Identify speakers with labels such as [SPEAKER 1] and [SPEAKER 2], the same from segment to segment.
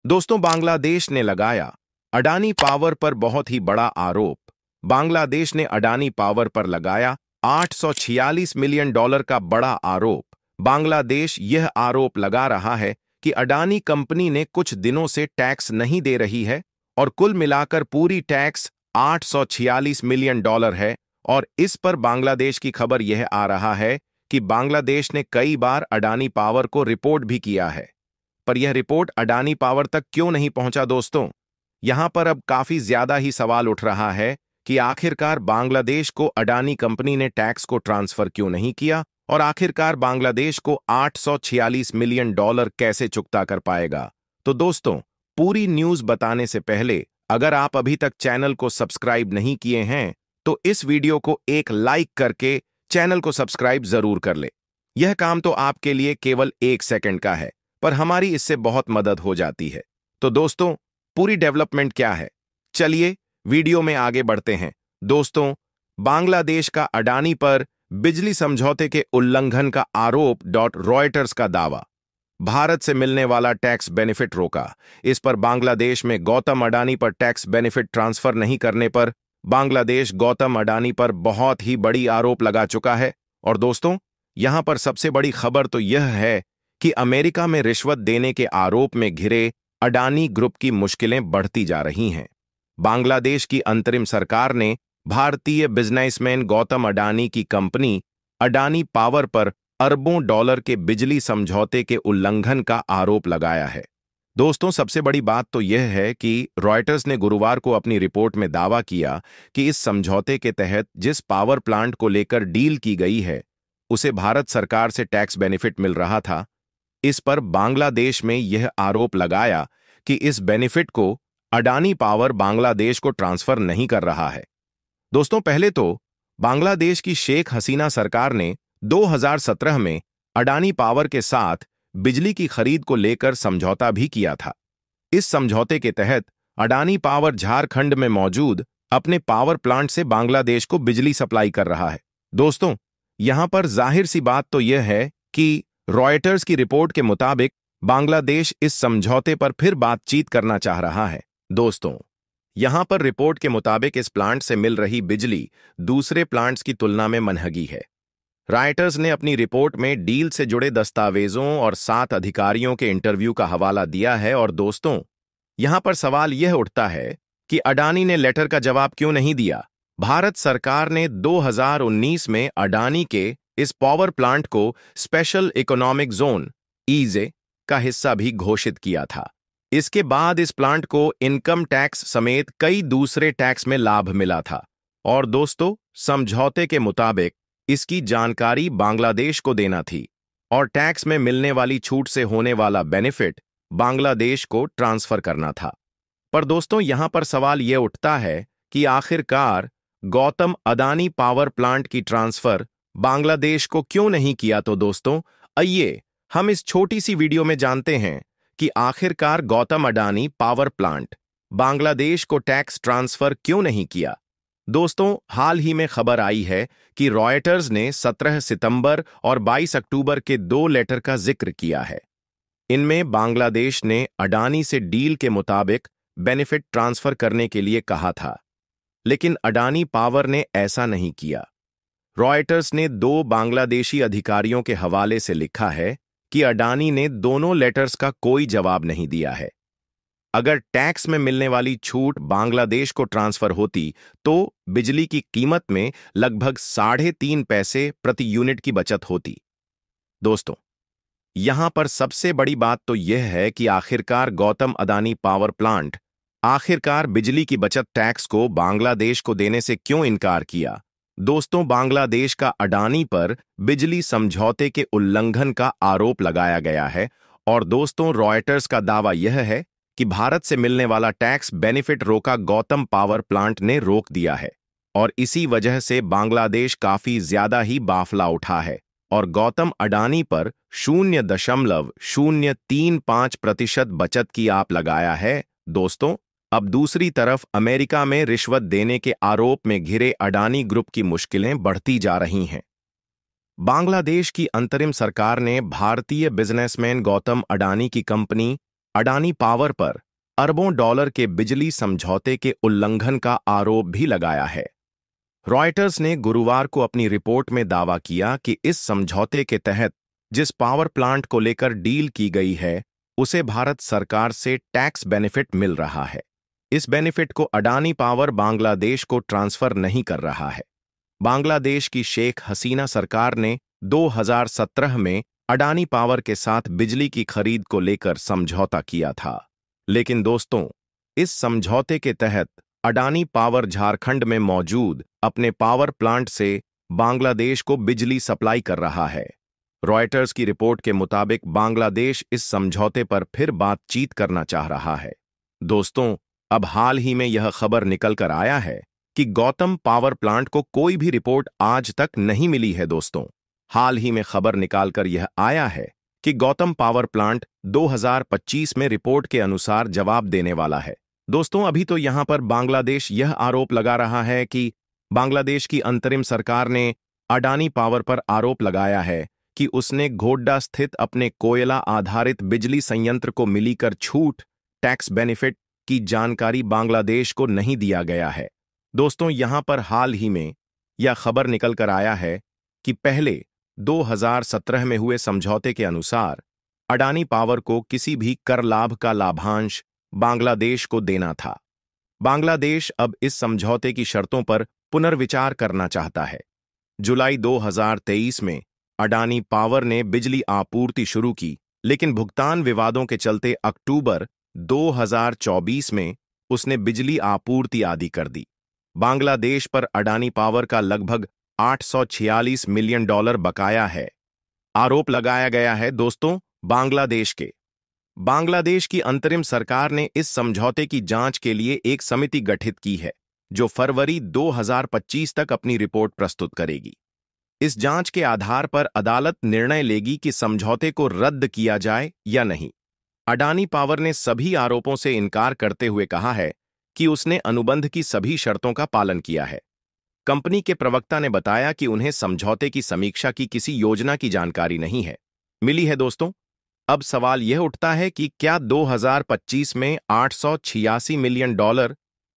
[SPEAKER 1] दोस्तों, बांग्लादेश ने लगाया अडानी पावर पर बहुत ही बड़ा आरोप। बांग्लादेश ने अडानी पावर पर लगाया $846 मिलियन का बड़ा आरोप। बांग्लादेश यह आरोप लगा रहा है कि अडानी कंपनी ने कुछ दिनों से टैक्स नहीं दे रही है और कुल मिलाकर पूरी टैक्स $846 मिलियन है। और इस पर बांग्लादेश की खबर यह आ रहा है कि बांग्लादेश ने कई बार अडानी पावर को रिपोर्ट भी किया है, पर यह रिपोर्ट अडानी पावर तक क्यों नहीं पहुंचा। दोस्तों, यहां पर अब काफी ज्यादा ही सवाल उठ रहा है कि आखिरकार बांग्लादेश को अडानी कंपनी ने टैक्स को ट्रांसफर क्यों नहीं किया और आखिरकार बांग्लादेश को $846 मिलियन कैसे चुकता कर पाएगा। तो दोस्तों, पूरी न्यूज बताने से पहले अगर आप अभी तक चैनल को सब्सक्राइब नहीं किए हैं तो इस वीडियो को एक लाइक करके चैनल को सब्सक्राइब जरूर कर ले। यह काम तो आपके लिए केवल 1 सेकंड का है, पर हमारी इससे बहुत मदद हो जाती है। तो दोस्तों, पूरी डेवलपमेंट क्या है, चलिए वीडियो में आगे बढ़ते हैं। दोस्तों, बांग्लादेश का अडानी पर बिजली समझौते के उल्लंघन का आरोप। रॉयटर्स का दावा, भारत से मिलने वाला टैक्स बेनिफिट रोका। इस पर बांग्लादेश में गौतम अडानी पर टैक्स बेनिफिट ट्रांसफर नहीं करने पर बांग्लादेश गौतम अडानी पर बहुत ही बड़ी आरोप लगा चुका है। और दोस्तों, यहां पर सबसे बड़ी खबर तो यह है कि अमेरिका में रिश्वत देने के आरोप में घिरे अडानी ग्रुप की मुश्किलें बढ़ती जा रही हैं। बांग्लादेश की अंतरिम सरकार ने भारतीय बिजनेसमैन गौतम अडानी की कंपनी अडानी पावर पर अरबों डॉलर के बिजली समझौते के उल्लंघन का आरोप लगाया है। दोस्तों, सबसे बड़ी बात तो यह है कि रॉयटर्स ने गुरुवार को अपनी रिपोर्ट में दावा किया कि इस समझौते के तहत जिस पावर प्लांट को लेकर डील की गई है उसे भारत सरकार से टैक्स बेनिफिट मिल रहा था। इस पर बांग्लादेश में यह आरोप लगाया कि इस बेनिफिट को अडानी पावर बांग्लादेश को ट्रांसफर नहीं कर रहा है। दोस्तों, पहले तो बांग्लादेश की शेख हसीना सरकार ने 2017 में अडानी पावर के साथ बिजली की खरीद को लेकर समझौता भी किया था। इस समझौते के तहत अडानी पावर झारखंड में मौजूद अपने पावर प्लांट से बांग्लादेश को बिजली सप्लाई कर रहा है। दोस्तों, यहां पर जाहिर सी बात तो यह है कि रॉयटर्स की रिपोर्ट के मुताबिक बांग्लादेश इस समझौते पर फिर बातचीत करना चाह रहा है। दोस्तों, यहां पर रिपोर्ट के मुताबिक इस प्लांट से मिल रही बिजली दूसरे प्लांट्स की तुलना में महंगी है। रॉयटर्स ने अपनी रिपोर्ट में डील से जुड़े दस्तावेजों और 7 अधिकारियों के इंटरव्यू का हवाला दिया है। और दोस्तों, यहां पर सवाल यह उठता है कि अडानी ने लेटर का जवाब क्यों नहीं दिया। भारत सरकार ने 2019 में अडानी के इस पावर प्लांट को स्पेशल इकोनॉमिक जोन (ईजे) का हिस्सा भी घोषित किया था। इसके बाद इस प्लांट को इनकम टैक्स समेत कई दूसरे टैक्स में लाभ मिला था। और दोस्तों, समझौते के मुताबिक इसकी जानकारी बांग्लादेश को देना थी और टैक्स में मिलने वाली छूट से होने वाला बेनिफिट बांग्लादेश को ट्रांसफर करना था। पर दोस्तों, यहां पर सवाल यह उठता है कि आखिरकार गौतम अडानी पावर प्लांट की ट्रांसफर बांग्लादेश को क्यों नहीं किया। तो दोस्तों, आइए हम इस छोटी सी वीडियो में जानते हैं कि आखिरकार गौतम अडानी पावर प्लांट बांग्लादेश को टैक्स ट्रांसफर क्यों नहीं किया। दोस्तों, हाल ही में खबर आई है कि रॉयटर्स ने 17 सितंबर और 22 अक्टूबर के 2 लेटर का जिक्र किया है। इनमें बांग्लादेश ने अडानी से डील के मुताबिक बेनिफिट ट्रांसफर करने के लिए कहा था, लेकिन अडानी पावर ने ऐसा नहीं किया। रॉयटर्स ने 2 बांग्लादेशी अधिकारियों के हवाले से लिखा है कि अडानी ने दोनों लेटर्स का कोई जवाब नहीं दिया है। अगर टैक्स में मिलने वाली छूट बांग्लादेश को ट्रांसफर होती तो बिजली की कीमत में लगभग 3.5 पैसे प्रति यूनिट की बचत होती। दोस्तों, यहां पर सबसे बड़ी बात तो यह है कि आखिरकार गौतम अडानी पावर प्लांट आखिरकार बिजली की बचत टैक्स को बांग्लादेश को देने से क्यों इनकार किया। दोस्तों, बांग्लादेश का अडानी पर बिजली समझौते के उल्लंघन का आरोप लगाया गया है। और दोस्तों, रॉयटर्स का दावा यह है कि भारत से मिलने वाला टैक्स बेनिफिट रोका गौतम पावर प्लांट ने रोक दिया है और इसी वजह से बांग्लादेश काफी ज्यादा ही बाफला उठा है और गौतम अडानी पर 0.035% बचत की आप लगाया है। दोस्तों, अब दूसरी तरफ अमेरिका में रिश्वत देने के आरोप में घिरे अडानी ग्रुप की मुश्किलें बढ़ती जा रही हैं। बांग्लादेश की अंतरिम सरकार ने भारतीय बिजनेसमैन गौतम अडानी की कंपनी अडानी पावर पर अरबों डॉलर के बिजली समझौते के उल्लंघन का आरोप भी लगाया है। रॉयटर्स ने गुरुवार को अपनी रिपोर्ट में दावा किया कि इस समझौते के तहत जिस पावर प्लांट को लेकर डील की गई है, उसे भारत सरकार से टैक्स बेनिफिट मिल रहा है। इस बेनिफिट को अडानी पावर बांग्लादेश को ट्रांसफर नहीं कर रहा है। बांग्लादेश की शेख हसीना सरकार ने 2017 में अडानी पावर के साथ बिजली की खरीद को लेकर समझौता किया था। लेकिन दोस्तों, इस समझौते के तहत अडानी पावर झारखंड में मौजूद अपने पावर प्लांट से बांग्लादेश को बिजली सप्लाई कर रहा है। रॉयटर्स की रिपोर्ट के मुताबिक बांग्लादेश इस समझौते पर फिर बातचीत करना चाह रहा है। दोस्तों, अब हाल ही में यह खबर निकल कर आया है कि गौतम पावर प्लांट को कोई भी रिपोर्ट आज तक नहीं मिली है। दोस्तों, हाल ही में खबर निकालकर यह आया है कि गौतम पावर प्लांट 2025 में रिपोर्ट के अनुसार जवाब देने वाला है। दोस्तों, अभी तो यहां पर बांग्लादेश यह आरोप लगा रहा है कि बांग्लादेश की अंतरिम सरकार ने अडानी पावर पर आरोप लगाया है कि उसने घोड्डा स्थित अपने कोयला आधारित बिजली संयंत्र को मिलीकर छूट टैक्स बेनिफिट की जानकारी बांग्लादेश को नहीं दिया गया है। दोस्तों, यहां पर हाल ही में यह खबर निकल कर आया है कि पहले 2017 में हुए समझौते के अनुसार अडानी पावर को किसी भी कर लाभ का लाभांश बांग्लादेश को देना था। बांग्लादेश अब इस समझौते की शर्तों पर पुनर्विचार करना चाहता है। जुलाई 2023 में अडानी पावर ने बिजली आपूर्ति शुरू की, लेकिन भुगतान विवादों के चलते अक्टूबर 2024 में उसने बिजली आपूर्ति आदि कर दी। बांग्लादेश पर अडानी पावर का लगभग $846 मिलियन बकाया है। आरोप लगाया गया है दोस्तों बांग्लादेश की अंतरिम सरकार ने इस समझौते की जांच के लिए एक समिति गठित की है, जो फरवरी 2025 तक अपनी रिपोर्ट प्रस्तुत करेगी। इस जांच के आधार पर अदालत निर्णय लेगी कि समझौते को रद्द किया जाए या नहीं। अडानी पावर ने सभी आरोपों से इनकार करते हुए कहा है कि उसने अनुबंध की सभी शर्तों का पालन किया है। कंपनी के प्रवक्ता ने बताया कि उन्हें समझौते की समीक्षा की किसी योजना की जानकारी नहीं है मिली है। दोस्तों, अब सवाल यह उठता है कि क्या 2025 में $886 मिलियन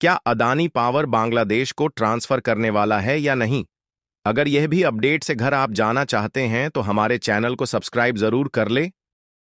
[SPEAKER 1] क्या अडानी पावर बांग्लादेश को ट्रांसफर करने वाला है या नहीं? अगर यह भी अपडेट से घर आप जाना चाहते हैं तो हमारे चैनल को सब्सक्राइब जरूर कर ले।